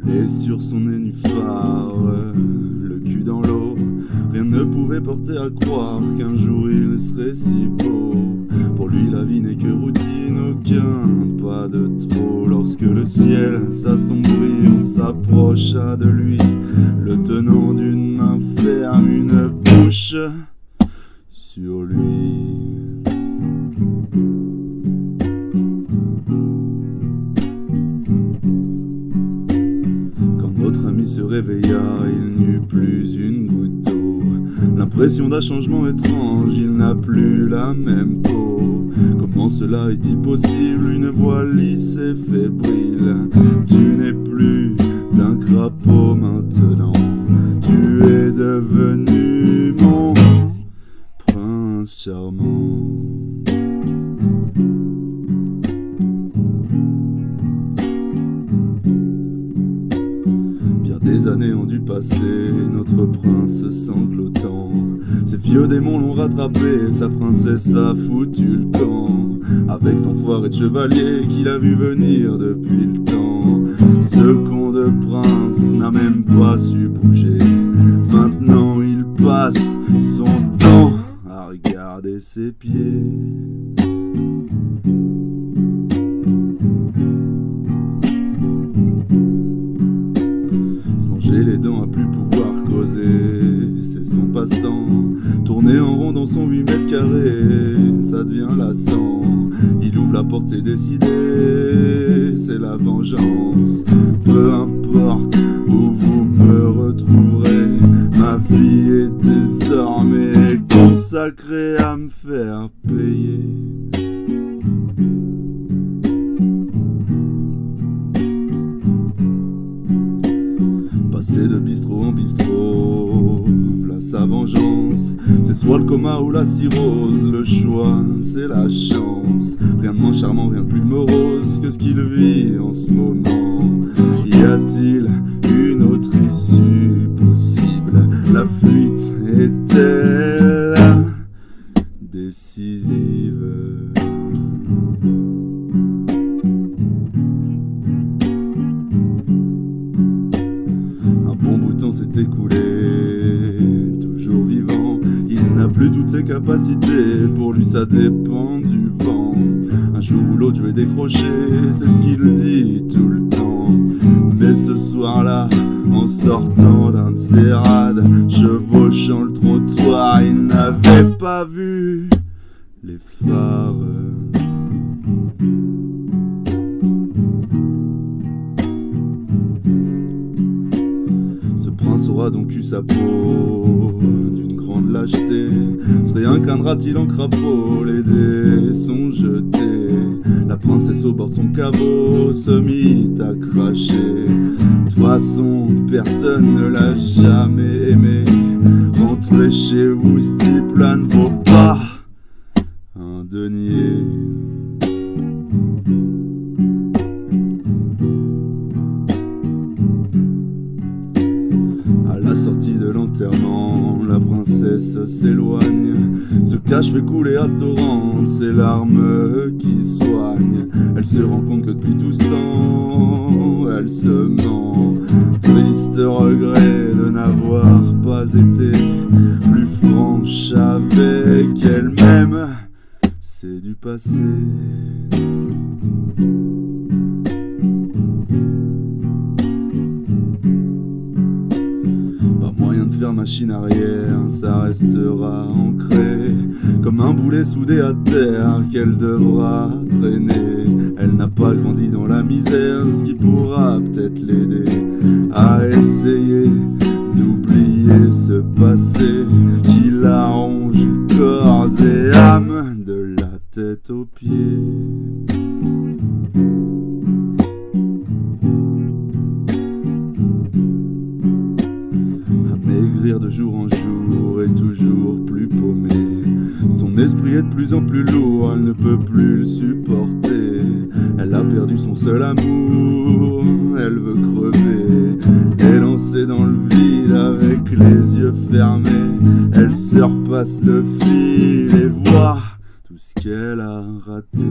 Collé sur son nénuphar, le cul dans l'eau, rien ne pouvait porter à croire qu'un jour il serait si beau. Pour lui la vie n'est que routine, aucun pas de trop. Lorsque le ciel s'assombrit, on s'approcha de lui, le tenant d'une main ferme, une bouche sur lui. Notre ami se réveilla, il n'eut plus une goutte d'eau. L'impression d'un changement étrange, il n'a plus la même peau. Comment cela est-il possible? Une voix lisse et fébrile. Tu n'es plus un crapaud maintenant, tu es devenu mon prince charmant. Des années ont dû passer, notre prince sanglotant. Ses vieux démons l'ont rattrapé, sa princesse a foutu le camp. Avec cet enfoiré de chevalier qu'il a vu venir depuis le temps. Ce con de prince n'a même pas su bouger. Maintenant il passe son temps à regarder ses pieds. Les dents à plus pouvoir causer, c'est son passe-temps. Tourner en rond dans son 8 mètres carrés, ça devient lassant. Il ouvre la porte, c'est décidé, c'est la vengeance. Peu importe où vous me retrouverez, ma vie est désormais consacrée à me faire payer. Passer de bistrot en bistrot, voilà sa vengeance. C'est soit le coma ou la cirrhose, le choix c'est la chance. Rien de moins charmant, rien de plus morose que ce qu'il vit en ce moment. Y a-t-il une autre issue possible? La fuite est-elle décisive? Bon bout de temps s'est écoulé, toujours vivant. Il n'a plus toutes ses capacités, pour lui ça dépend du vent. Un jour ou l'autre je vais décrocher, c'est ce qu'il dit tout le temps. Mais ce soir-là, en sortant d'un de ses rades, chevauchant le trottoir, il n'avait pas vu les phares. Le prince aura donc eu sa peau d'une grande lâcheté. Se réincarnera-t-il en crapaud? Les dés sont jetés. La princesse au bord de son caveau se mit à cracher. De toute façon, personne ne l'a jamais aimé. Rentrez chez vous, ce type-là ne vaut pas un denier. À la sortie de l'enterrement, la princesse s'éloigne, se cache, fait couler à torrent ses larmes qui soignent. Elle se rend compte que depuis tout ce temps, elle se ment. Triste regret de n'avoir pas été plus franche avec elle-même, c'est du passé. Moyen de faire machine arrière, ça restera ancré comme un boulet soudé à terre qu'elle devra traîner. Elle n'a pas grandi dans la misère, ce qui pourra peut-être l'aider à essayer d'oublier ce passé qui la ronge corps et âme, de la tête aux pieds. Maigrir de jour en jour et toujours plus paumé. Son esprit est de plus en plus lourd, elle ne peut plus le supporter. Elle a perdu son seul amour, elle veut crever. Élancée dans le vide avec les yeux fermés, elle se repasse le fil et voit tout ce qu'elle a raté.